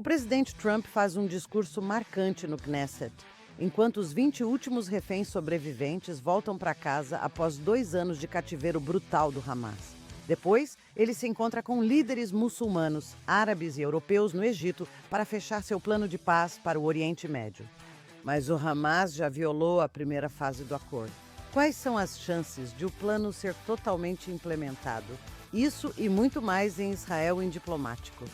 O presidente Trump faz um discurso marcante no Knesset, enquanto os 20 últimos reféns sobreviventes voltam para casa após 2 anos de cativeiro brutal do Hamas. Depois, ele se encontra com líderes muçulmanos, árabes e europeus no Egito para fechar seu plano de paz para o Oriente Médio. Mas o Hamas já violou a primeira fase do acordo. Quais são as chances de o plano ser totalmente implementado? Isso e muito mais em Israel em Diplomático.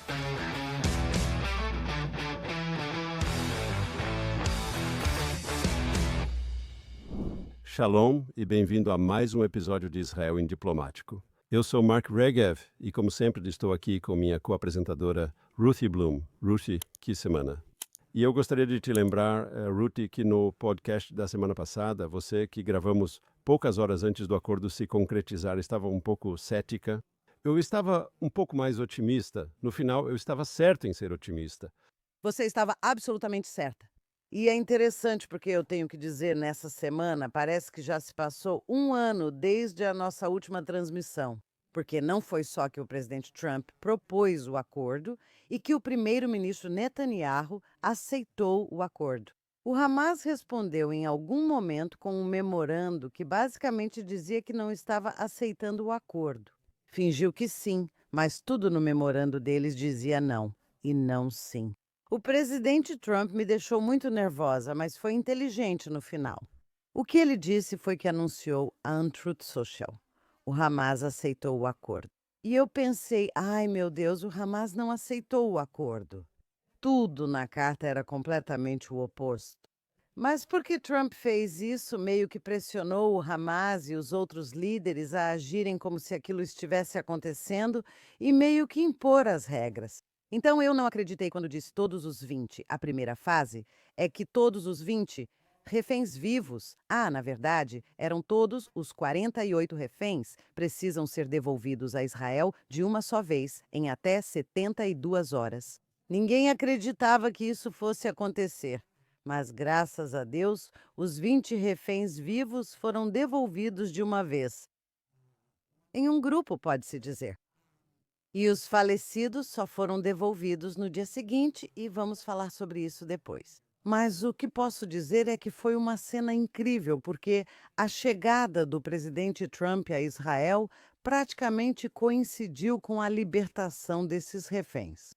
Shalom e bem-vindo a mais um episódio de Israel em Diplomático. Eu sou Mark Regev e, como sempre, estou aqui com minha co-apresentadora Ruthie Bloom. Ruthie, que semana! E eu gostaria de te lembrar, Ruthie, que no podcast da semana passada, você que gravamos poucas horas antes do acordo se concretizar estava um pouco cética. Eu estava um pouco mais otimista. No final, eu estava certo em ser otimista. Você estava absolutamente certa. E é interessante porque eu tenho que dizer, nessa semana, parece que já se passou 1 ano desde a nossa última transmissão. Porque não foi só que o presidente Trump propôs o acordo e que o primeiro-ministro Netanyahu aceitou o acordo. O Hamas respondeu em algum momento com um memorando que basicamente dizia que não estava aceitando o acordo. Fingiu que sim, mas tudo no memorando deles dizia não, e não sim. O presidente Trump me deixou muito nervosa, mas foi inteligente no final. O que ele disse foi que anunciou a Truth Social. O Hamas aceitou o acordo. E eu pensei, ai meu Deus, o Hamas não aceitou o acordo. Tudo na carta era completamente o oposto. Mas porque Trump fez isso, meio que pressionou o Hamas e os outros líderes a agirem como se aquilo estivesse acontecendo e meio que impor as regras. Então eu não acreditei quando disse todos os 20. A primeira fase é que todos os 20 reféns vivos, na verdade, eram todos os 48 reféns, precisam ser devolvidos a Israel de uma só vez, em até 72 horas. Ninguém acreditava que isso fosse acontecer, mas graças a Deus, os 20 reféns vivos foram devolvidos de uma vez. Em um grupo, pode-se dizer. E os falecidos só foram devolvidos no dia seguinte e vamos falar sobre isso depois. Mas o que posso dizer é que foi uma cena incrível, porque a chegada do presidente Trump a Israel praticamente coincidiu com a libertação desses reféns.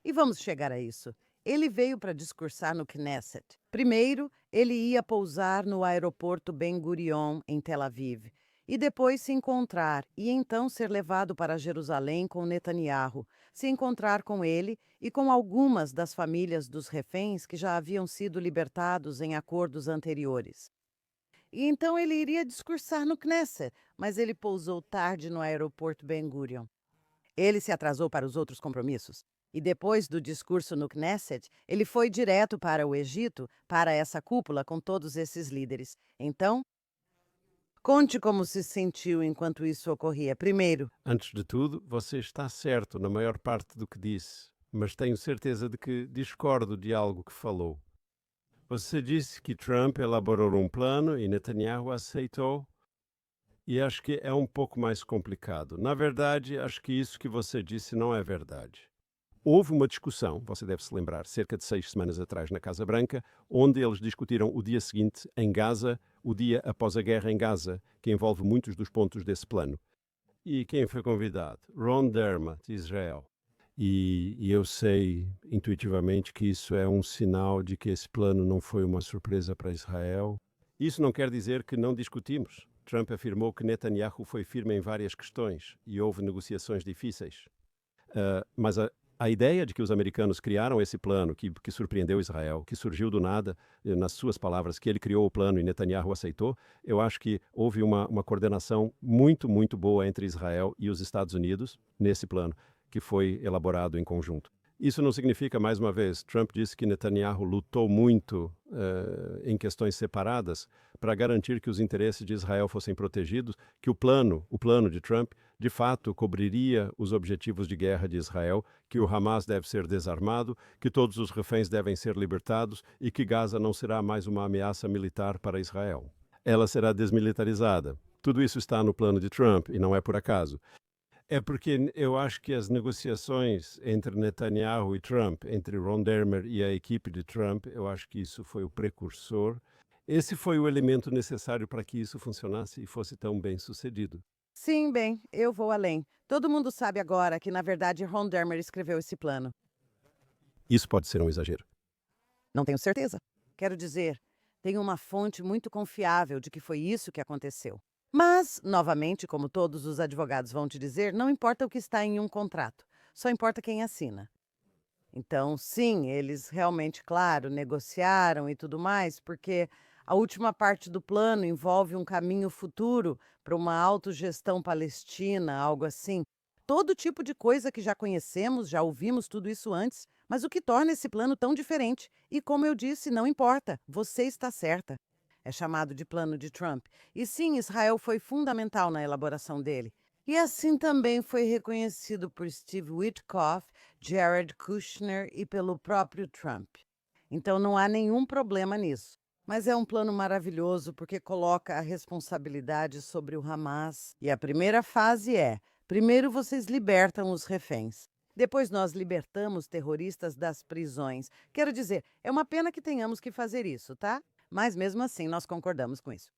E vamos chegar a isso. Ele veio para discursar no Knesset. Primeiro, ele ia pousar no aeroporto Ben Gurion, em Tel Aviv, e depois se encontrar, e então ser levado para Jerusalém com Netanyahu, se encontrar com ele e com algumas das famílias dos reféns que já haviam sido libertados em acordos anteriores. E então ele iria discursar no Knesset, mas ele pousou tarde no aeroporto Ben Gurion. Ele se atrasou para os outros compromissos. E depois do discurso no Knesset, ele foi direto para o Egito, para essa cúpula com todos esses líderes. Então, conte como se sentiu enquanto isso ocorria. Primeiro, Antes de tudo, você está certo na maior parte do que disse, mas tenho certeza de que discordo de algo que falou. Você disse que Trump elaborou um plano e Netanyahu aceitou, e acho que é um pouco mais complicado. Na verdade, acho que isso que você disse não é verdade. Houve uma discussão, você deve se lembrar, cerca de 6 semanas atrás na Casa Branca, onde eles discutiram o dia seguinte em Gaza, o dia após a guerra em Gaza, que envolve muitos dos pontos desse plano. E quem foi convidado? Ron Dermott, de Israel. E eu sei intuitivamente que isso é um sinal de que esse plano não foi uma surpresa para Israel. Isso não quer dizer que não discutimos. Trump afirmou que Netanyahu foi firme em várias questões e houve negociações difíceis. Mas a ideia de que os americanos criaram esse plano que surpreendeu Israel, que surgiu do nada, nas suas palavras, que ele criou o plano e Netanyahu aceitou, eu acho que houve uma coordenação muito, muito boa entre Israel e os Estados Unidos nesse plano, que foi elaborado em conjunto. Isso não significa, mais uma vez, Trump disse que Netanyahu lutou muito em questões separadas para garantir que os interesses de Israel fossem protegidos, que o plano de Trump, de fato, cobriria os objetivos de guerra de Israel, que o Hamas deve ser desarmado, que todos os reféns devem ser libertados e que Gaza não será mais uma ameaça militar para Israel. Ela será desmilitarizada. Tudo isso está no plano de Trump e não é por acaso. É porque eu acho que as negociações entre Netanyahu e Trump, entre Ron Dermer e a equipe de Trump, eu acho que isso foi o precursor. Esse foi o elemento necessário para que isso funcionasse e fosse tão bem sucedido. Sim, bem, eu vou além. Todo mundo sabe agora que, na verdade, Ron Dermer escreveu esse plano. Isso pode ser um exagero. Não tenho certeza. Quero dizer, tenho uma fonte muito confiável de que foi isso que aconteceu. Mas, novamente, como todos os advogados vão te dizer, não importa o que está em um contrato, só importa quem assina. Então, sim, eles realmente, claro, negociaram e tudo mais, porque a última parte do plano envolve um caminho futuro para uma autogestão palestina, algo assim. Todo tipo de coisa que já conhecemos, já ouvimos tudo isso antes, mas o que torna esse plano tão diferente? E como eu disse, não importa, você está certa. É chamado de Plano de Trump. E sim, Israel foi fundamental na elaboração dele. E assim também foi reconhecido por Steve Witkoff, Jared Kushner e pelo próprio Trump. Então não há nenhum problema nisso. Mas é um plano maravilhoso porque coloca a responsabilidade sobre o Hamas. E a primeira fase é: primeiro vocês libertam os reféns. Depois nós libertamos terroristas das prisões. Quero dizer, é uma pena que tenhamos que fazer isso, tá? Mas mesmo assim nós concordamos com isso.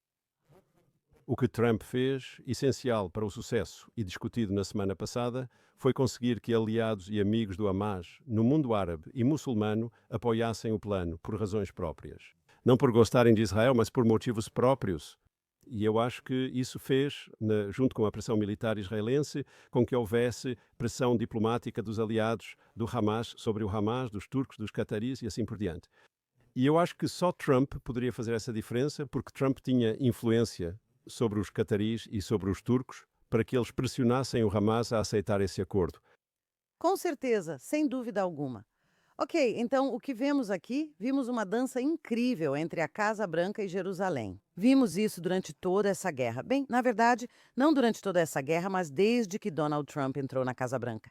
O que Trump fez, essencial para o sucesso e discutido na semana passada, foi conseguir que aliados e amigos do Hamas, no mundo árabe e muçulmano, apoiassem o plano por razões próprias. Não por gostarem de Israel, mas por motivos próprios. E eu acho que isso fez, junto com a pressão militar israelense, com que houvesse pressão diplomática dos aliados do Hamas sobre o Hamas, dos turcos, dos cataris e assim por diante. E eu acho que só Trump poderia fazer essa diferença, porque Trump tinha influência sobre os cataris e sobre os turcos para que eles pressionassem o Hamas a aceitar esse acordo. Com certeza, sem dúvida alguma. Ok, então o que vemos aqui? Vimos uma dança incrível entre a Casa Branca e Jerusalém. Vimos isso durante toda essa guerra. Bem, na verdade, não durante toda essa guerra, mas desde que Donald Trump entrou na Casa Branca.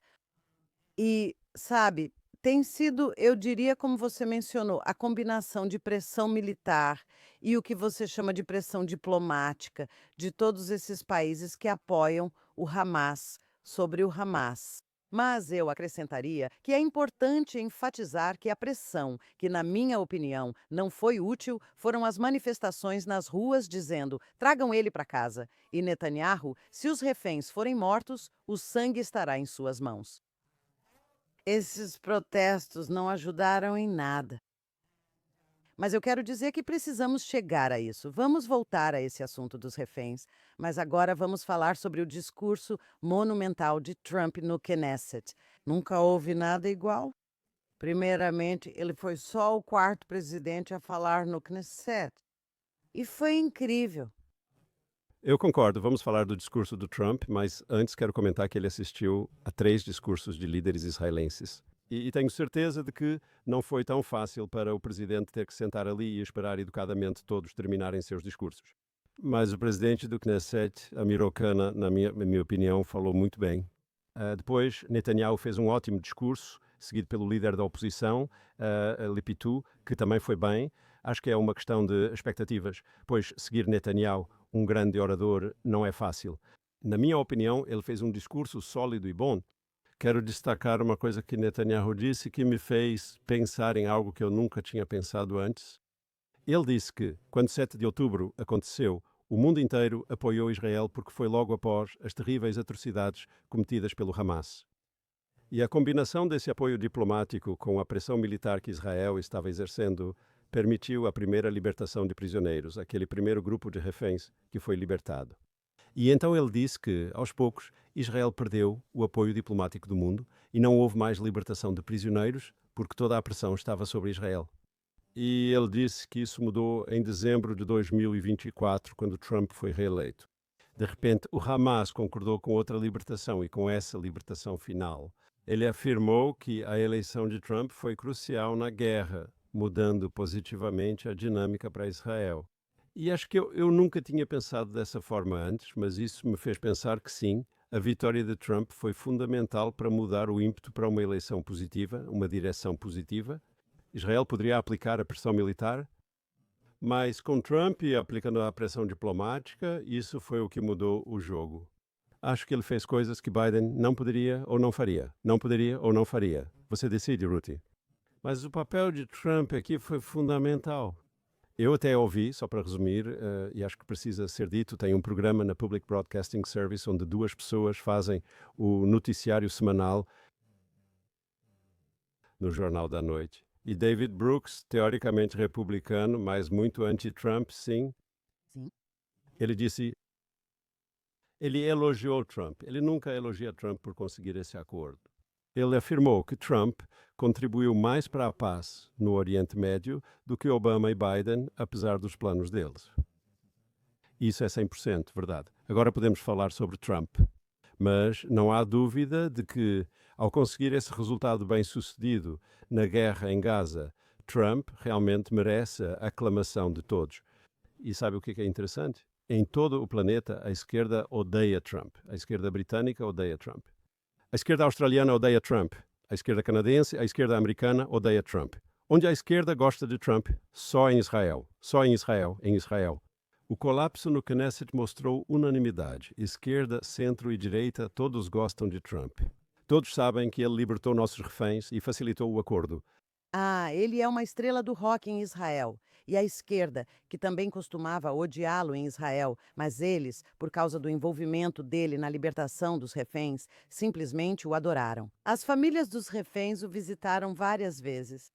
E, sabe, tem sido, eu diria, como você mencionou, a combinação de pressão militar e o que você chama de pressão diplomática de todos esses países que apoiam o Hamas sobre o Hamas. Mas eu acrescentaria que é importante enfatizar que a pressão, que na minha opinião não foi útil, foram as manifestações nas ruas dizendo: tragam ele para casa. E Netanyahu, se os reféns forem mortos, o sangue estará em suas mãos. Esses protestos não ajudaram em nada. Mas eu quero dizer que precisamos chegar a isso. Vamos voltar a esse assunto dos reféns, mas agora vamos falar sobre o discurso monumental de Trump no Knesset. Nunca houve nada igual. Primeiramente, ele foi só o quarto presidente a falar no Knesset. E foi incrível. Eu concordo, vamos falar do discurso do Trump, mas antes quero comentar que ele assistiu a 3 discursos de líderes israelenses. E tenho certeza de que não foi tão fácil para o presidente ter que sentar ali e esperar educadamente todos terminarem seus discursos. Mas o presidente do Knesset, Amir Okana, na minha opinião, falou muito bem. Depois, Netanyahu fez um ótimo discurso, seguido pelo líder da oposição, Lipitu, que também foi bem. Acho que é uma questão de expectativas, pois seguir Netanyahu, um grande orador, não é fácil. Na minha opinião, ele fez um discurso sólido e bom. Quero destacar uma coisa que Netanyahu disse que me fez pensar em algo que eu nunca tinha pensado antes. Ele disse que, quando 7 de outubro aconteceu, o mundo inteiro apoiou Israel porque foi logo após as terríveis atrocidades cometidas pelo Hamas. E a combinação desse apoio diplomático com a pressão militar que Israel estava exercendo permitiu a primeira libertação de prisioneiros, aquele primeiro grupo de reféns que foi libertado. E então ele disse que, aos poucos, Israel perdeu o apoio diplomático do mundo e não houve mais libertação de prisioneiros porque toda a pressão estava sobre Israel. E ele disse que isso mudou em dezembro de 2024, quando Trump foi reeleito. De repente, o Hamas concordou com outra libertação e com essa libertação final. Ele afirmou que a eleição de Trump foi crucial na guerra, mudando positivamente a dinâmica para Israel. E acho que eu nunca tinha pensado dessa forma antes, mas isso me fez pensar que sim, a vitória de Trump foi fundamental para mudar o ímpeto para uma eleição positiva, uma direção positiva. Israel poderia aplicar a pressão militar, mas com Trump e aplicando a pressão diplomática, isso foi o que mudou o jogo. Acho que ele fez coisas que Biden não poderia ou não faria. Não poderia ou não faria. Você decide, Ruthie. Mas o papel de Trump aqui foi fundamental. Eu até ouvi, só para resumir, e acho que precisa ser dito, tem um programa na Public Broadcasting Service onde duas pessoas fazem o noticiário semanal no Jornal da Noite. E David Brooks, teoricamente republicano, mas muito anti-Trump, sim, Sim. ele disse, ele elogiou Trump. Ele nunca elogia Trump por conseguir esse acordo. Ele afirmou que Trump contribuiu mais para a paz no Oriente Médio do que Obama e Biden, apesar dos planos deles. Isso é 100% verdade. Agora podemos falar sobre Trump. Mas não há dúvida de que, ao conseguir esse resultado bem-sucedido na guerra em Gaza, Trump realmente merece a aclamação de todos. E sabe o que é interessante? Em todo o planeta, a esquerda odeia Trump. A esquerda britânica odeia Trump. A esquerda australiana odeia Trump. A esquerda canadense, a esquerda americana odeia Trump. Onde a esquerda gosta de Trump? Só em Israel. Só em Israel. Em Israel. O colapso no Knesset mostrou unanimidade. Esquerda, centro e direita, todos gostam de Trump. Todos sabem que ele libertou nossos reféns e facilitou o acordo. Ah, ele é uma estrela do rock em Israel. E a esquerda, que também costumava odiá-lo em Israel, mas eles, por causa do envolvimento dele na libertação dos reféns, simplesmente o adoraram. As famílias dos reféns o visitaram várias vezes.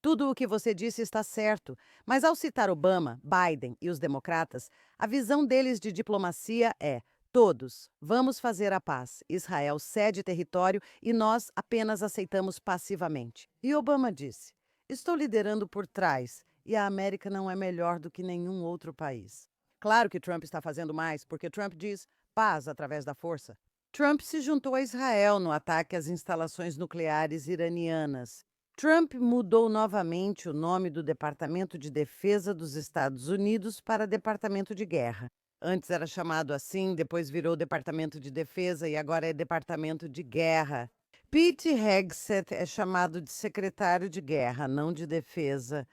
Tudo o que você disse está certo, mas ao citar Obama, Biden e os democratas, a visão deles de diplomacia é: todos, vamos fazer a paz. Israel cede território e nós apenas aceitamos passivamente. E Obama disse: estou liderando por trás e a América não é melhor do que nenhum outro país. Claro que Trump está fazendo mais, porque Trump diz paz através da força. Trump se juntou a Israel no ataque às instalações nucleares iranianas. Trump mudou novamente o nome do Departamento de Defesa dos Estados Unidos para Departamento de Guerra. Antes era chamado assim, depois virou Departamento de Defesa e agora é Departamento de Guerra. Pete Hegseth é chamado de secretário de guerra, não de defesa.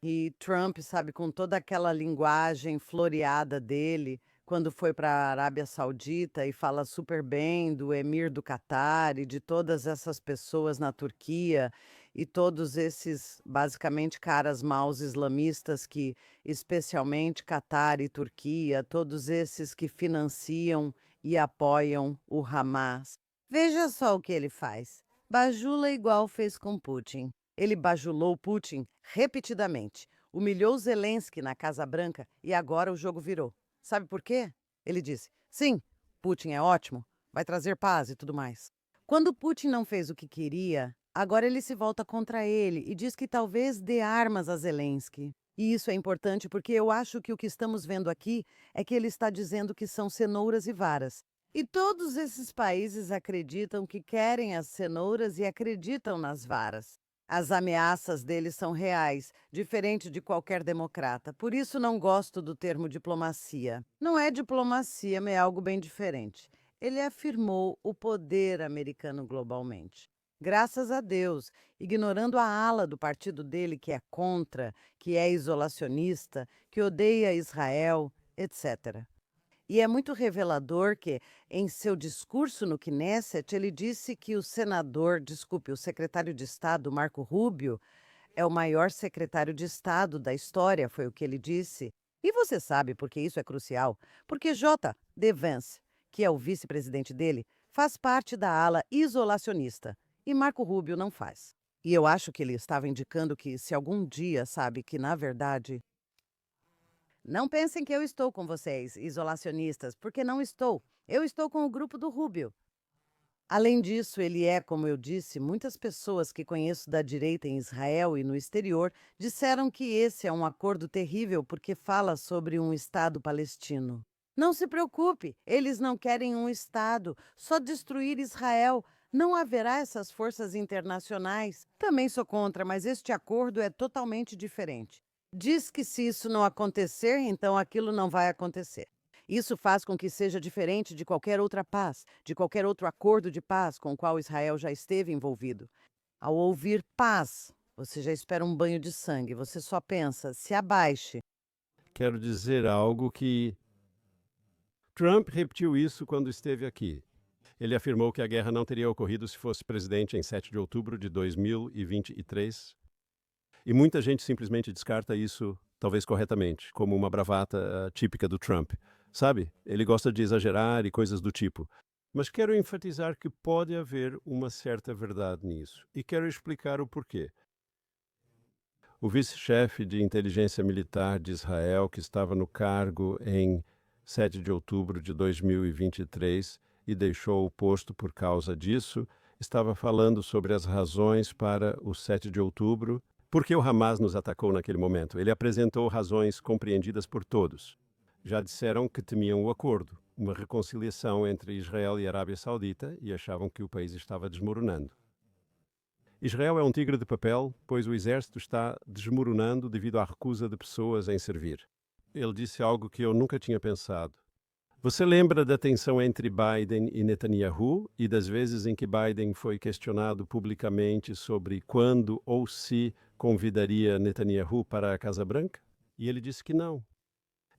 E Trump, sabe, com toda aquela linguagem floreada dele, quando foi para a Arábia Saudita e fala super bem do emir do Catar e de todas essas pessoas na Turquia e todos esses, basicamente, caras maus islamistas que, especialmente Catar e Turquia, todos esses que financiam e apoiam o Hamas. Veja só o que ele faz. Bajula igual fez com Putin. Ele bajulou Putin repetidamente, humilhou Zelensky na Casa Branca e agora o jogo virou. Sabe por quê? Ele disse: sim, Putin é ótimo, vai trazer paz e tudo mais. Quando Putin não fez o que queria, agora ele se volta contra ele e diz que talvez dê armas a Zelensky. E isso é importante porque eu acho que o que estamos vendo aqui é que ele está dizendo que são cenouras e varas. E todos esses países acreditam que querem as cenouras e acreditam nas varas. As ameaças deles são reais, diferente de qualquer democrata. Por isso não gosto do termo diplomacia. Não é diplomacia, mas é algo bem diferente. Ele afirmou o poder americano globalmente. Graças a Deus, ignorando a ala do partido dele que é contra, que é isolacionista, que odeia Israel, etc. E é muito revelador que, em seu discurso no Knesset, ele disse que o senador, desculpe, o secretário de Estado, Marco Rubio, é o maior secretário de Estado da história, foi o que ele disse. E você sabe por que isso é crucial? Porque J.D. Vance, que é o vice-presidente dele, faz parte da ala isolacionista e Marco Rubio não faz. E eu acho que ele estava indicando que se algum dia, sabe, que na verdade não pensem que eu estou com vocês, isolacionistas, porque não estou. Eu estou com o grupo do Rubio. Além disso, ele é, como eu disse, muitas pessoas que conheço da direita em Israel e no exterior disseram que esse é um acordo terrível porque fala sobre um Estado palestino. Não se preocupe, eles não querem um Estado, só destruir Israel. Não haverá essas forças internacionais. Também sou contra, mas este acordo é totalmente diferente. Diz que se isso não acontecer, então aquilo não vai acontecer. Isso faz com que seja diferente de qualquer outra paz, de qualquer outro acordo de paz com o qual Israel já esteve envolvido. Ao ouvir paz, você já espera um banho de sangue, você só pensa, se abaixe. Quero dizer algo que Trump repetiu isso quando esteve aqui. Ele afirmou que a guerra não teria ocorrido se fosse presidente em 7 de outubro de 2023. E muita gente simplesmente descarta isso, talvez corretamente, como uma bravata típica do Trump. Sabe? Ele gosta de exagerar e coisas do tipo. Mas quero enfatizar que pode haver uma certa verdade nisso. E quero explicar o porquê. O vice-chefe de inteligência militar de Israel, que estava no cargo em 7 de outubro de 2023 e deixou o posto por causa disso, estava falando sobre as razões para o 7 de outubro, porque o Hamas nos atacou naquele momento. Ele apresentou razões compreendidas por todos. Já disseram que temiam o acordo, uma reconciliação entre Israel e a Arábia Saudita, e achavam que o país estava desmoronando. Israel é um tigre de papel, pois o exército está desmoronando devido à recusa de pessoas em servir. Ele disse algo que eu nunca tinha pensado. Você lembra da tensão entre Biden e Netanyahu e das vezes em que Biden foi questionado publicamente sobre quando ou se convidaria Netanyahu para a Casa Branca? E ele disse que não.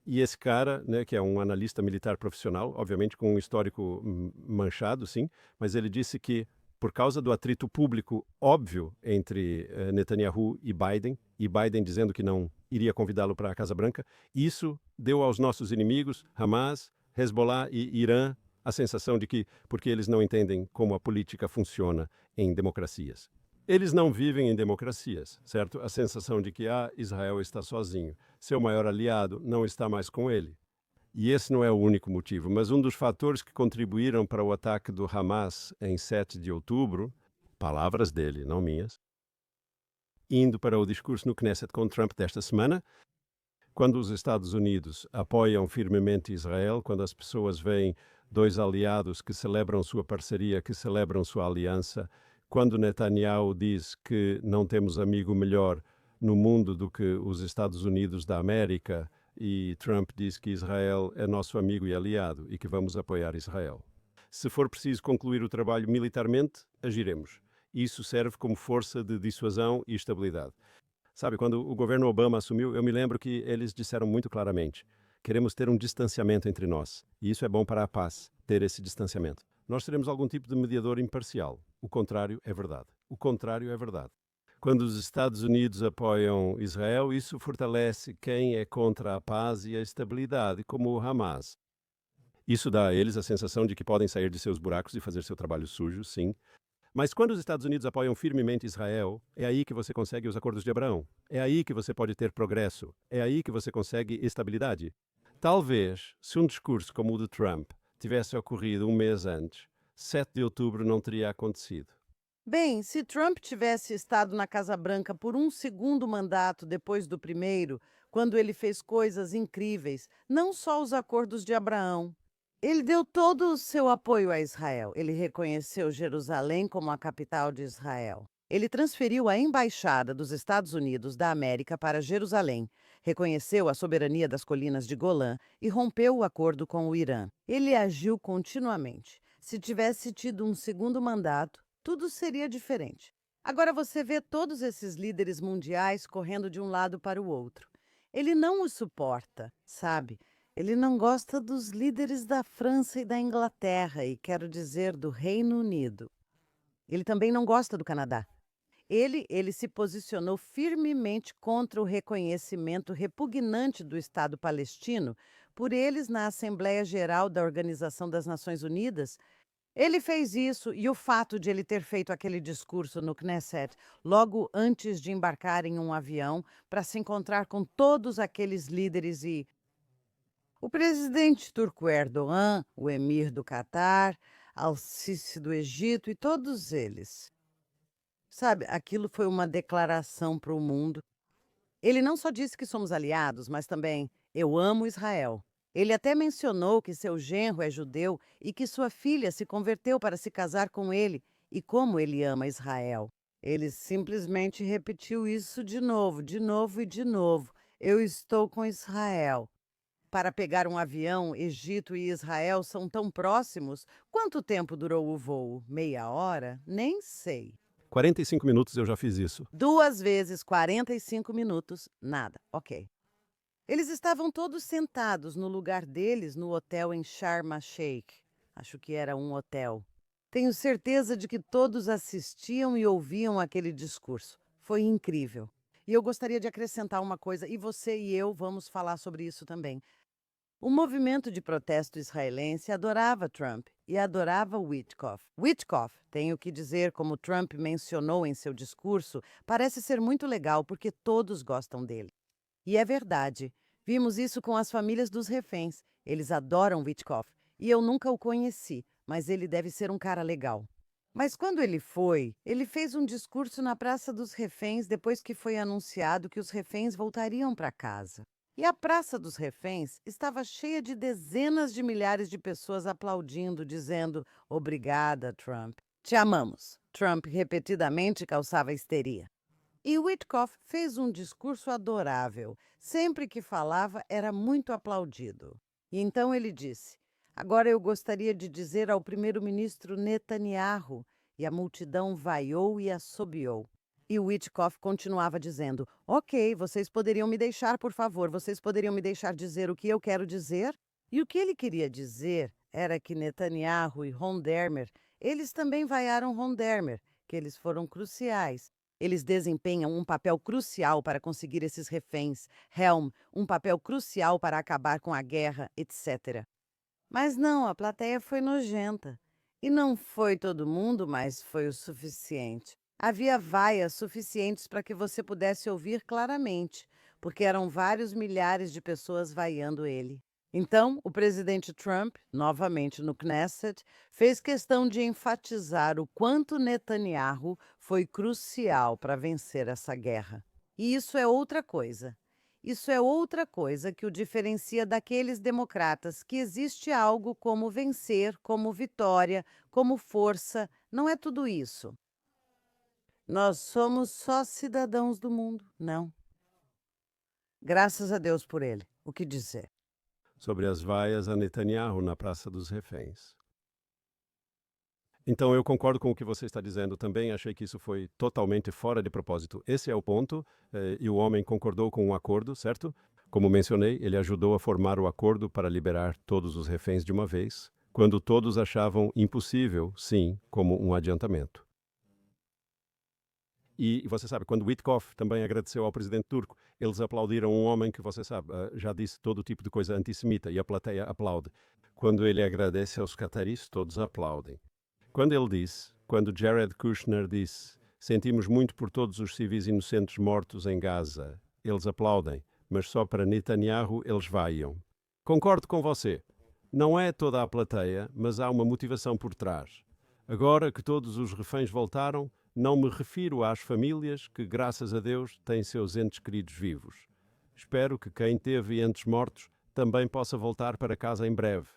E esse cara, né, que é um analista militar profissional, obviamente com um histórico manchado, sim, mas ele disse que por causa do atrito público óbvio entre Netanyahu e Biden dizendo que não iria convidá-lo para a Casa Branca, isso deu aos nossos inimigos, Hamas, Hezbollah e Irã, a sensação de que, porque eles não entendem como a política funciona em democracias. Eles não vivem em democracias, certo? A sensação de que Israel está sozinho, seu maior aliado não está mais com ele. E esse não é o único motivo, mas um dos fatores que contribuíram para o ataque do Hamas em 7 de outubro, palavras dele, não minhas, indo para o discurso no Knesset com Trump desta semana, quando os Estados Unidos apoiam firmemente Israel, quando as pessoas veem dois aliados que celebram sua parceria, que celebram sua aliança, quando Netanyahu diz que não temos amigo melhor no mundo do que os Estados Unidos da América, e Trump diz que Israel é nosso amigo e aliado e que vamos apoiar Israel. Se for preciso concluir o trabalho militarmente, agiremos. Isso serve como força de dissuasão e estabilidade. Sabe, quando o governo Obama assumiu, eu me lembro que eles disseram muito claramente: queremos ter um distanciamento entre nós. E isso é bom para a paz, ter esse distanciamento. Nós teremos algum tipo de mediador imparcial. O contrário é verdade. O contrário é verdade. Quando os Estados Unidos apoiam Israel, isso fortalece quem é contra a paz e a estabilidade, como o Hamas. Isso dá a eles a sensação de que podem sair de seus buracos e fazer seu trabalho sujo, sim. Mas quando os Estados Unidos apoiam firmemente Israel, é aí que você consegue os acordos de Abraão. É aí que você pode ter progresso. É aí que você consegue estabilidade. Talvez, se um discurso como o de Trump tivesse ocorrido um mês antes, 7 de outubro não teria acontecido. Bem, se Trump tivesse estado na Casa Branca por um segundo mandato depois do primeiro, quando ele fez coisas incríveis, não só os acordos de Abraão. Ele deu todo o seu apoio a Israel. Ele reconheceu Jerusalém como a capital de Israel. Ele transferiu a embaixada dos Estados Unidos da América para Jerusalém, reconheceu a soberania das colinas de Golã e rompeu o acordo com o Irã. Ele agiu continuamente. Se tivesse tido um segundo mandato, tudo seria diferente. Agora você vê todos esses líderes mundiais correndo de um lado para o outro. Ele não os suporta, sabe? Ele não gosta dos líderes da França e da Inglaterra, e quero dizer, do Reino Unido. Ele também não gosta do Canadá. Ele se posicionou firmemente contra o reconhecimento repugnante do Estado palestino por eles na Assembleia Geral da Organização das Nações Unidas. Ele fez isso e o fato de ele ter feito aquele discurso no Knesset logo antes de embarcar em um avião para se encontrar com todos aqueles líderes e o presidente turco Erdogan, o emir do Catar, Al-Sisi do Egito e todos eles. Sabe, aquilo foi uma declaração para o mundo. Ele não só disse que somos aliados, mas também eu amo Israel. Ele até mencionou que seu genro é judeu e que sua filha se converteu para se casar com ele e como ele ama Israel. Ele simplesmente repetiu isso de novo e de novo. Eu estou com Israel. Para pegar um avião, Egito e Israel são tão próximos. Quanto tempo durou o voo? Meia hora? Nem sei. 45 minutos eu já fiz isso. 2 vezes 45 minutos, nada. Ok. Eles estavam todos sentados no lugar deles no hotel em Sharm el-Sheikh. Acho que era um hotel. Tenho certeza de que todos assistiam e ouviam aquele discurso. Foi incrível. E eu gostaria de acrescentar uma coisa, e você e eu vamos falar sobre isso também. O movimento de protesto israelense adorava Trump e adorava Witkoff. Witkoff, tenho que dizer, como Trump mencionou em seu discurso, parece ser muito legal porque todos gostam dele. E é verdade. Vimos isso com as famílias dos reféns. Eles adoram Witkoff. E eu nunca o conheci, mas ele deve ser um cara legal. Mas quando ele fez um discurso na Praça dos Reféns depois que foi anunciado que os reféns voltariam para casa. E a Praça dos Reféns estava cheia de dezenas de milhares de pessoas aplaudindo, dizendo: Obrigada, Trump. Te amamos. Trump repetidamente causava histeria. E Witkoff fez um discurso adorável. Sempre que falava, era muito aplaudido. E então ele disse: Agora eu gostaria de dizer ao primeiro-ministro Netanyahu. E a multidão vaiou e assobiou. E Witkoff continuava dizendo: Ok, vocês poderiam me deixar, por favor, vocês poderiam me deixar dizer o que eu quero dizer? E o que ele queria dizer era que Netanyahu e Ron Dermer, eles também vaiaram Ron Dermer, que eles foram cruciais. Eles desempenham um papel crucial para conseguir esses reféns. Helm, um papel crucial para acabar com a guerra, etc. Mas não, a plateia foi nojenta. E não foi todo mundo, mas foi o suficiente. Havia vaias suficientes para que você pudesse ouvir claramente, porque eram vários milhares de pessoas vaiando ele. Então, o presidente Trump, novamente no Knesset, fez questão de enfatizar o quanto Netanyahu foi crucial para vencer essa guerra. E isso é outra coisa. Isso é outra coisa que o diferencia daqueles democratas, que existe algo como vencer, como vitória, como força. Não é tudo isso. Nós somos só cidadãos do mundo, não. Graças a Deus por ele. O que dizer? Sobre as vaias a Netanyahu na Praça dos Reféns. Então, eu concordo com o que você está dizendo também. Achei que isso foi totalmente fora de propósito. Esse é o ponto, e o homem concordou com o acordo, certo? Como mencionei, ele ajudou a formar o acordo para liberar todos os reféns de uma vez, quando todos achavam impossível, sim, como um adiantamento. E você sabe, quando Witkoff também agradeceu ao presidente turco, eles aplaudiram um homem que, você sabe, já disse todo tipo de coisa antissemita, e a plateia aplaude. Quando ele agradece aos cataris, todos aplaudem. Quando Jared Kushner disse: sentimos muito por todos os civis inocentes mortos em Gaza, eles aplaudem, mas só para Netanyahu eles vaiam. Concordo com você. Não é toda a plateia, mas há uma motivação por trás. Agora que todos os reféns voltaram, não me refiro às famílias que, graças a Deus, têm seus entes queridos vivos. Espero que quem teve entes mortos também possa voltar para casa em breve.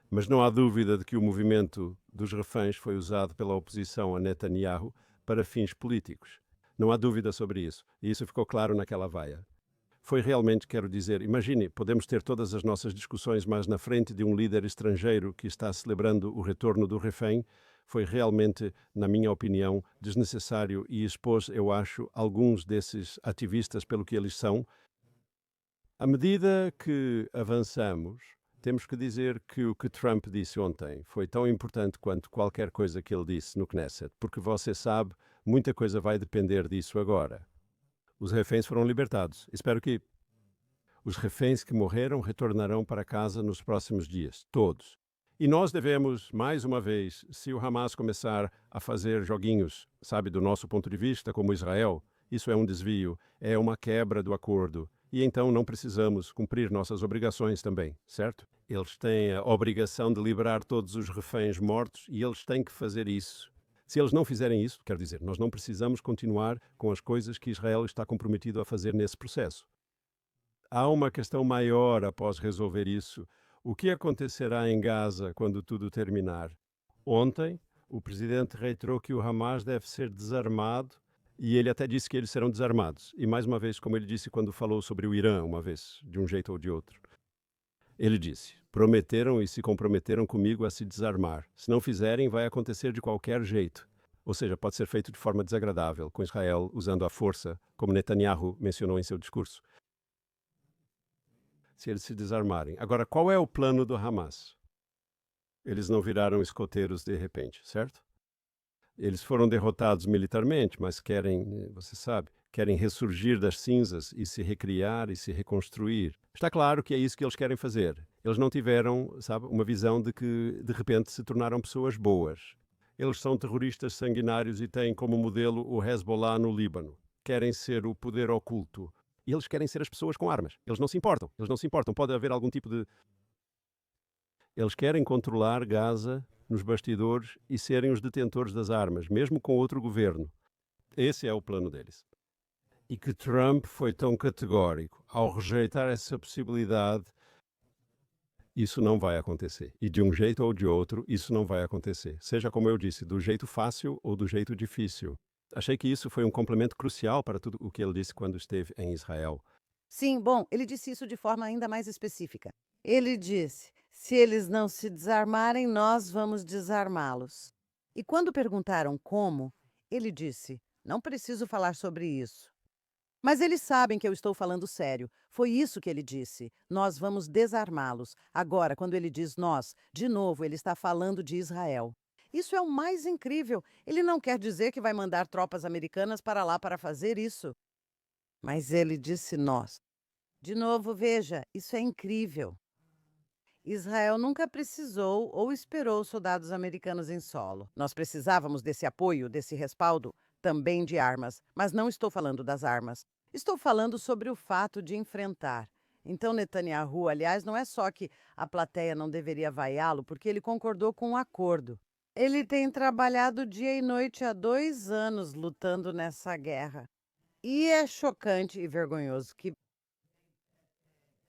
Mas não há dúvida de que o movimento dos reféns foi usado pela oposição a Netanyahu para fins políticos. Não há dúvida sobre isso, e isso ficou claro naquela vaia. Foi realmente, quero dizer, imagine, podemos ter todas as nossas discussões, mas na frente de um líder estrangeiro que está celebrando o retorno do refém, foi realmente, na minha opinião, desnecessário e expôs, eu acho, alguns desses ativistas pelo que eles são. À medida que avançamos, temos que dizer que o que Trump disse ontem foi tão importante quanto qualquer coisa que ele disse no Knesset, porque você sabe, muita coisa vai depender disso agora. Os reféns foram libertados. Espero que os reféns que morreram retornarão para casa nos próximos dias, todos. E nós devemos, mais uma vez, se o Hamas começar a fazer joguinhos, sabe, do nosso ponto de vista, como Israel, isso é um desvio, é uma quebra do acordo. E então não precisamos cumprir nossas obrigações também, certo? Eles têm a obrigação de liberar todos os reféns mortos e eles têm que fazer isso. Se eles não fizerem isso, quer dizer, nós não precisamos continuar com as coisas que Israel está comprometido a fazer nesse processo. Há uma questão maior após resolver isso. O que acontecerá em Gaza quando tudo terminar? Ontem, o presidente reiterou que o Hamas deve ser desarmado e ele até disse que eles serão desarmados. E mais uma vez, como ele disse quando falou sobre o Irã, uma vez, de um jeito ou de outro. Ele disse: prometeram e se comprometeram comigo a se desarmar. Se não fizerem, vai acontecer de qualquer jeito. Ou seja, pode ser feito de forma desagradável, com Israel usando a força, como Netanyahu mencionou em seu discurso. se eles se desarmarem. Agora, qual é o plano do Hamas? Eles não viraram escoteiros de repente, certo? Eles foram derrotados militarmente, mas querem, você sabe, querem ressurgir das cinzas e se recriar e se reconstruir. Está claro que é isso que eles querem fazer. Eles não tiveram, sabe, uma visão de que de repente se tornaram pessoas boas. Eles são terroristas sanguinários e têm como modelo o Hezbollah no Líbano. Querem ser o poder oculto. E eles querem ser as pessoas com armas. Eles não se importam. Eles não se importam. Pode haver algum tipo de... Eles querem controlar Gaza nos bastidores e serem os detentores das armas, mesmo com outro governo. Esse é o plano deles. E que Trump foi tão categórico ao rejeitar essa possibilidade, isso não vai acontecer. E de um jeito ou de outro, isso não vai acontecer. Seja como eu disse, do jeito fácil ou do jeito difícil. Achei que isso foi um complemento crucial para tudo o que ele disse quando esteve em Israel. Sim, bom, ele disse isso de forma ainda mais específica. Ele disse: se eles não se desarmarem, nós vamos desarmá-los. E quando perguntaram como, ele disse: não preciso falar sobre isso. Mas eles sabem que eu estou falando sério. Foi isso que ele disse. Nós vamos desarmá-los. Agora, quando ele diz nós, de novo, ele está falando de Israel. Isso é o mais incrível. Ele não quer dizer que vai mandar tropas americanas para lá para fazer isso. Mas ele disse nós. De novo, veja, isso é incrível. Israel nunca precisou ou esperou soldados americanos em solo. Nós precisávamos desse apoio, desse respaldo, também de armas, mas não estou falando das armas. Estou falando sobre o fato de enfrentar. Então, Netanyahu, aliás, não é só que a plateia não deveria vaiá-lo, porque ele concordou com o acordo. Ele tem trabalhado dia e noite há 2 anos lutando nessa guerra. E é chocante e vergonhoso que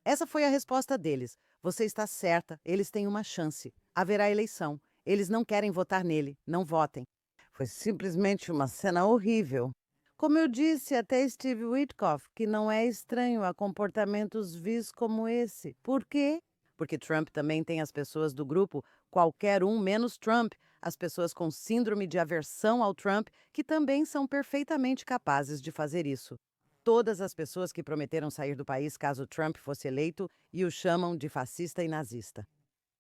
essa foi a resposta deles. Você está certa, eles têm uma chance. Haverá eleição. Eles não querem votar nele, não votem. Foi simplesmente uma cena horrível. Como eu disse até Steve Witkoff, que não é estranho a comportamentos vis como esse. Por quê? Porque Trump também tem as pessoas do grupo, qualquer um menos Trump, as pessoas com síndrome de aversão ao Trump, que também são perfeitamente capazes de fazer isso. Todas as pessoas que prometeram sair do país caso Trump fosse eleito e o chamam de fascista e nazista.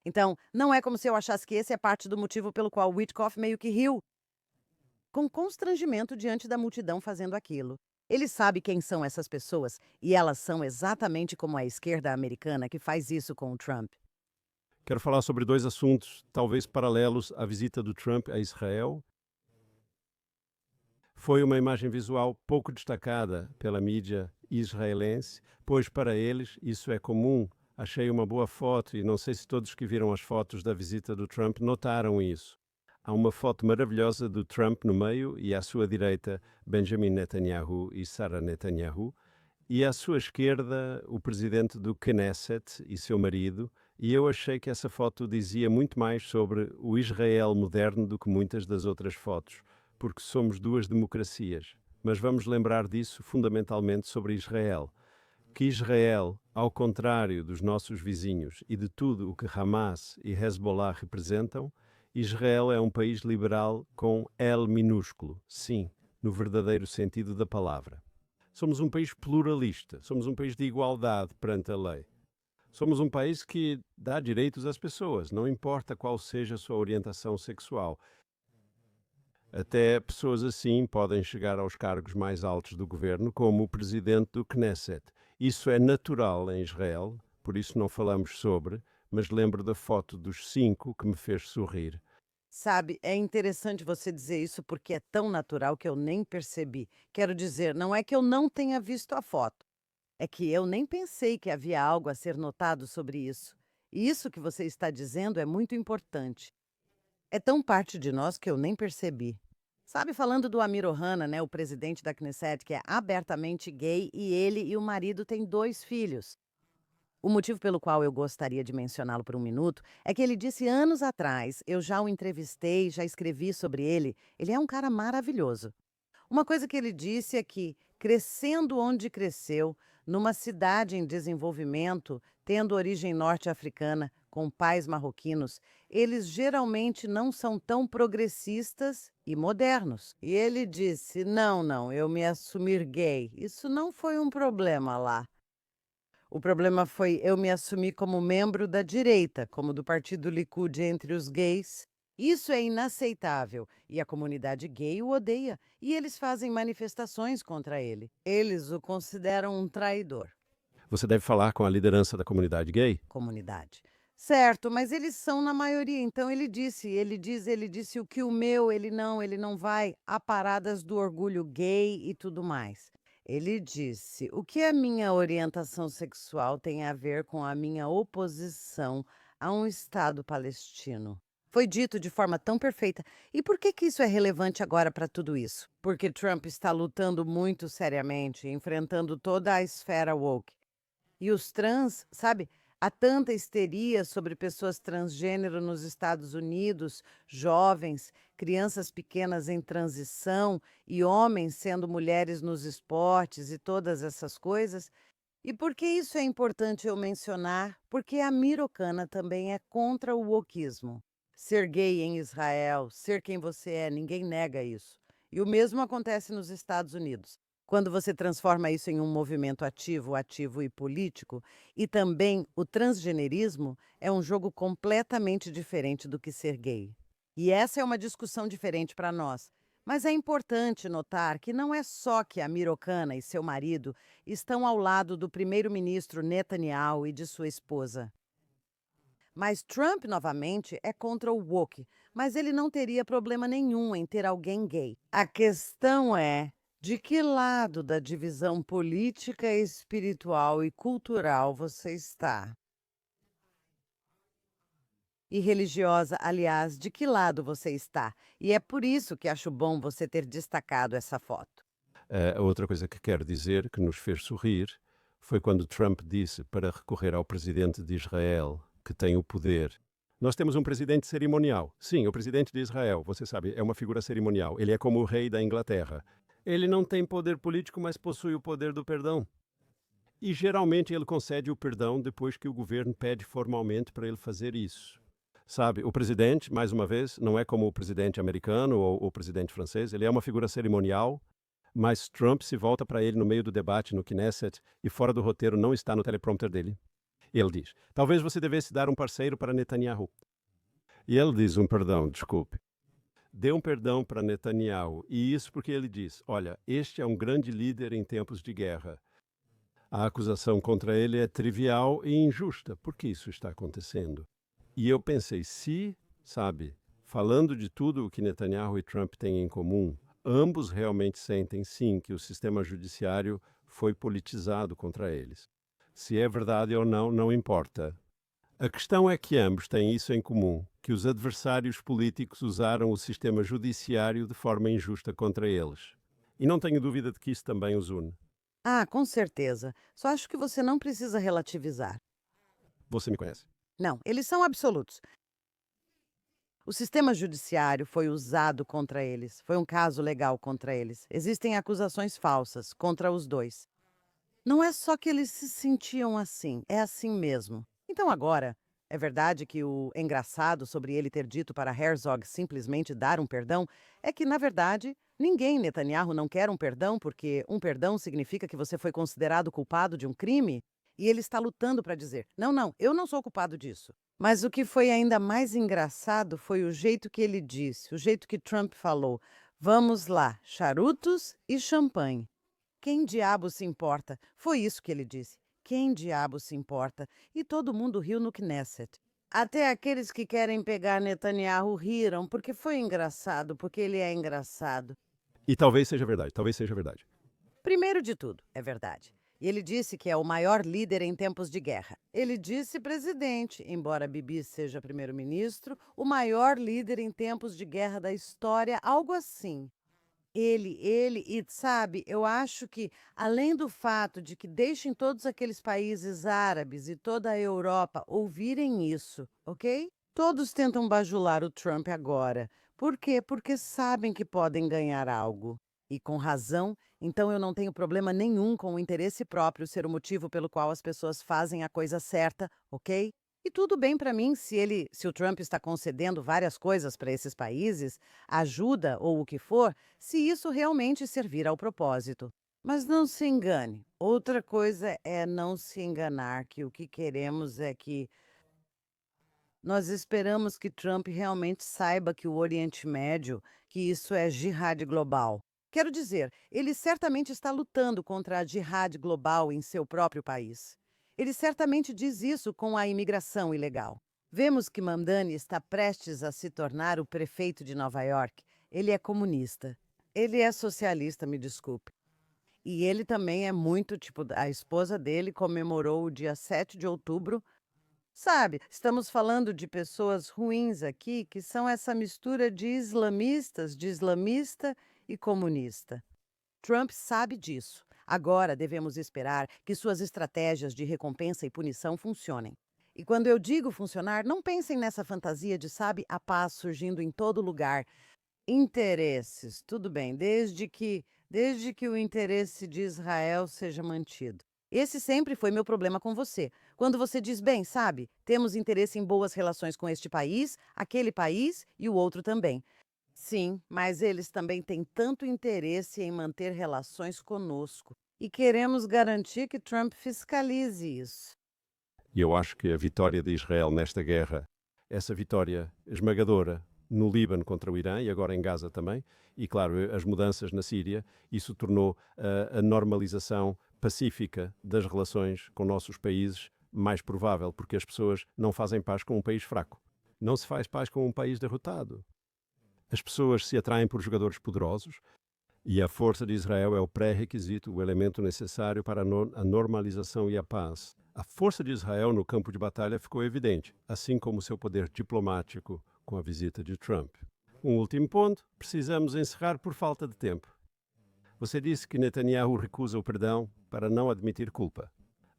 Então, não é como se eu achasse que esse é parte do motivo pelo qual Witkoff meio que riu, com constrangimento diante da multidão fazendo aquilo. Ele sabe quem são essas pessoas e elas são exatamente como a esquerda americana que faz isso com o Trump. Quero falar sobre dois assuntos, talvez paralelos à visita do Trump a Israel. Foi uma imagem visual pouco destacada pela mídia israelense, pois para eles isso é comum. Achei uma boa foto e não sei se todos que viram as fotos da visita do Trump notaram isso. Há uma foto maravilhosa do Trump no meio e à sua direita Benjamin Netanyahu e Sarah Netanyahu, e à sua esquerda o presidente do Knesset e seu marido, e eu achei que essa foto dizia muito mais sobre o Israel moderno do que muitas das outras fotos, porque somos duas democracias. Mas vamos lembrar disso fundamentalmente sobre Israel. Que Israel, ao contrário dos nossos vizinhos e de tudo o que Hamas e Hezbollah representam, Israel é um país liberal com L minúsculo, sim, no verdadeiro sentido da palavra. Somos um país pluralista, somos um país de igualdade perante a lei. Somos um país que dá direitos às pessoas, não importa qual seja a sua orientação sexual. Até pessoas assim podem chegar aos cargos mais altos do governo, como o presidente do Knesset. Isso é natural em Israel, por isso não falamos sobre, mas lembro da foto dos 5 que me fez sorrir. Sabe, é interessante você dizer isso porque é tão natural que eu nem percebi. Quero dizer, não é que eu não tenha visto a foto, é que eu nem pensei que havia algo a ser notado sobre isso. E isso que você está dizendo é muito importante. É tão parte de nós que eu nem percebi. Sabe, falando do Amir Ohana, né, o presidente da Knesset, que é abertamente gay e ele e o marido têm 2 filhos. O motivo pelo qual eu gostaria de mencioná-lo por um minuto é que ele disse anos atrás, eu já o entrevistei, já escrevi sobre ele é um cara maravilhoso. Uma coisa que ele disse é que, crescendo onde cresceu, numa cidade em desenvolvimento, tendo origem norte-africana, com pais marroquinos, eles geralmente não são tão progressistas e modernos. E ele disse: não, não, eu me assumir gay, isso não foi um problema lá. O problema foi eu me assumir como membro da direita, como do partido Likud entre os gays. Isso é inaceitável e a comunidade gay o odeia e eles fazem manifestações contra ele. Eles o consideram um traidor. Você deve falar com a liderança da comunidade gay? Comunidade. Certo, mas eles são na maioria, então ele disse o que o meu, ele não vai a paradas do orgulho gay e tudo mais. Ele disse: "O que a minha orientação sexual tem a ver com a minha oposição a um Estado palestino?" Foi dito de forma tão perfeita. E por que que isso é relevante agora para tudo isso? Porque Trump está lutando muito seriamente, enfrentando toda a esfera woke. E os trans, sabe, há tanta histeria sobre pessoas transgênero nos Estados Unidos, jovens, crianças pequenas em transição e homens sendo mulheres nos esportes e todas essas coisas. E por que isso é importante eu mencionar? Porque a Mirocana também é contra o wokismo. Ser gay em Israel, ser quem você é, ninguém nega isso. E o mesmo acontece nos Estados Unidos. Quando você transforma isso em um movimento ativo, ativo e político, e também o transgenerismo é um jogo completamente diferente do que ser gay. E essa é uma discussão diferente para nós. Mas é importante notar que não é só que a Mirocana e seu marido estão ao lado do primeiro-ministro Netanyahu e de sua esposa. Mas Trump, novamente, é contra o woke, mas ele não teria problema nenhum em ter alguém gay. A questão é de que lado da divisão política, espiritual e cultural você está? E religiosa, aliás, de que lado você está? E é por isso que acho bom você ter destacado essa foto. A outra coisa que quero dizer, que nos fez sorrir, foi quando Trump disse para recorrer ao presidente de Israel, que tem o poder. Nós temos um presidente cerimonial. Sim, o presidente de Israel, você sabe, é uma figura cerimonial. Ele é como o rei da Inglaterra. Ele não tem poder político, mas possui o poder do perdão. E geralmente ele concede o perdão depois que o governo pede formalmente para ele fazer isso. Sabe, o presidente, mais uma vez, não é como o presidente americano ou o presidente francês, ele é uma figura cerimonial, mas Trump se volta para ele no meio do debate no Knesset e fora do roteiro não está no teleprompter dele. Ele diz: talvez você devesse dar um parceiro para Netanyahu. E ele diz um perdão, desculpe. Dê um perdão para Netanyahu. E isso porque ele diz: olha, este é um grande líder em tempos de guerra. A acusação contra ele é trivial e injusta. Por que isso está acontecendo? E eu pensei, se, sabe, falando de tudo o que Netanyahu e Trump têm em comum, ambos realmente sentem, sim, que o sistema judiciário foi politizado contra eles. Se é verdade ou não, não importa. A questão é que ambos têm isso em comum, que os adversários políticos usaram o sistema judiciário de forma injusta contra eles. E não tenho dúvida de que isso também os une. Ah, com certeza. Só acho que você não precisa relativizar. Você me conhece. Não, eles são absolutos. O sistema judiciário foi usado contra eles. Foi um caso legal contra eles. Existem acusações falsas contra os dois. Não é só que eles se sentiam assim, é assim mesmo. Então agora, é verdade que o engraçado sobre ele ter dito para Herzog simplesmente dar um perdão é que, na verdade, ninguém em Netanyahu não quer um perdão porque um perdão significa que você foi considerado culpado de um crime e ele está lutando para dizer: não, não, eu não sou culpado disso. Mas o que foi ainda mais engraçado foi o jeito que ele disse, o jeito que Trump falou: vamos lá, charutos e champanhe. Quem diabo se importa? Foi isso que ele disse. Quem diabo se importa? E todo mundo riu no Knesset. Até aqueles que querem pegar Netanyahu riram, porque foi engraçado, porque ele é engraçado. E talvez seja verdade, talvez seja verdade. Primeiro de tudo, é verdade. E ele disse que é o maior líder em tempos de guerra. Ele disse presidente, embora Bibi seja primeiro-ministro, o maior líder em tempos de guerra da história, algo assim. E sabe, eu acho que, além do fato de que deixem todos aqueles países árabes e toda a Europa ouvirem isso, ok? Todos tentam bajular o Trump agora. Por quê? Porque sabem que podem ganhar algo. E com razão, então eu não tenho problema nenhum com o interesse próprio ser o motivo pelo qual as pessoas fazem a coisa certa, ok? E tudo bem para mim se o Trump está concedendo várias coisas para esses países, ajuda ou o que for, se isso realmente servir ao propósito. Mas não se engane. Outra coisa é não se enganar, que o que queremos é que nós esperamos que Trump realmente saiba que o Oriente Médio, que isso é jihad global. Quero dizer, ele certamente está lutando contra a jihad global em seu próprio país. Ele certamente diz isso com a imigração ilegal. Vemos que Mamdani está prestes a se tornar o prefeito de Nova York. Ele é comunista. Ele é socialista, me desculpe. E ele também é muito tipo, a esposa dele comemorou o dia 7 de outubro. Sabe, estamos falando de pessoas ruins aqui, que são essa mistura de islamistas, de islamista e comunista. Trump sabe disso. Agora devemos esperar que suas estratégias de recompensa e punição funcionem. E quando eu digo funcionar, não pensem nessa fantasia de, sabe, a paz surgindo em todo lugar. Interesses, tudo bem, desde que o interesse de Israel seja mantido. Esse sempre foi meu problema com você. Quando você diz, bem, sabe, temos interesse em boas relações com este país, aquele país e o outro também. Sim, mas eles também têm tanto interesse em manter relações conosco. E queremos garantir que Trump fiscalize isso. E eu acho que a vitória de Israel nesta guerra, essa vitória esmagadora no Líbano contra o Irã e agora em Gaza também, e claro, as mudanças na Síria, isso tornou a normalização pacífica das relações com nossos países mais provável, porque as pessoas não fazem paz com um país fraco. Não se faz paz com um país derrotado. As pessoas se atraem por jogadores poderosos e a força de Israel é o pré-requisito, o elemento necessário para a normalização e a paz. A força de Israel no campo de batalha ficou evidente, assim como seu poder diplomático com a visita de Trump. Um último ponto, precisamos encerrar por falta de tempo. Você disse que Netanyahu recusa o perdão para não admitir culpa.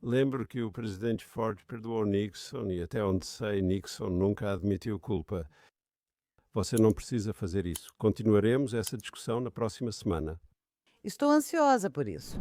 Lembro que o presidente Ford perdoou Nixon e até onde sei, Nixon nunca admitiu culpa. Você não precisa fazer isso. Continuaremos essa discussão na próxima semana. Estou ansiosa por isso.